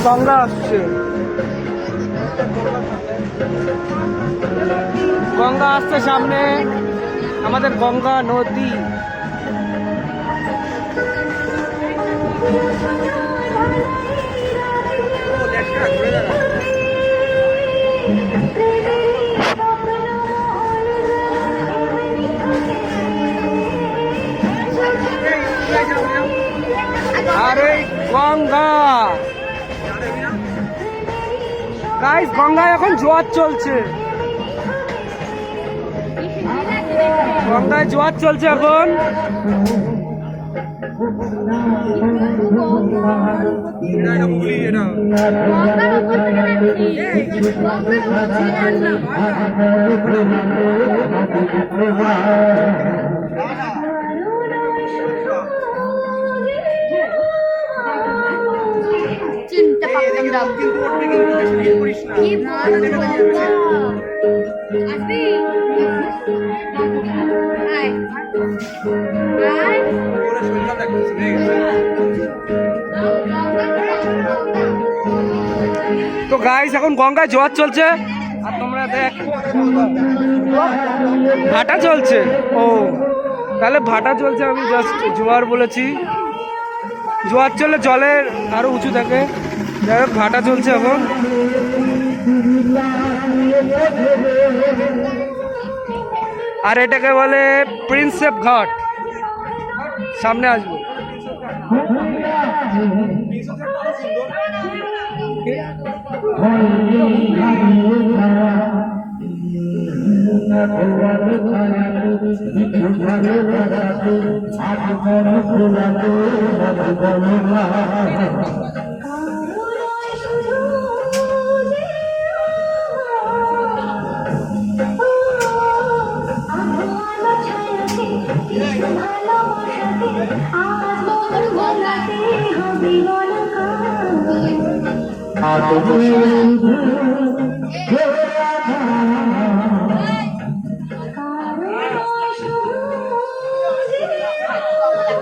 গঙ্গা আসছে, গঙ্গা আসছে সামনে, আমাদের গঙ্গা নদী। আরে গঙ্গা গাইস, গঙ্গায় এখন জোয়ার চলছে, গঙ্গায় জোয়ার চলছে এখন। চিন্তা পাকলাম দাম কি আসবি আয় আয় তো গাইস এখন গঙ্গায় জোয়ার চলছে, আর তোমরা দেখ ভাটা চলছে। ও তাহলে ভাটা চলছে, আমি জাস্ট জোয়ার বলেছি। জোয়ার চললে জলের আরো উঁচু থাকে, যাই হোক ভাটা চলছে এখন। আর এটাকে বলে প্রিন্সেপ ঘাট। সামনে আসবো।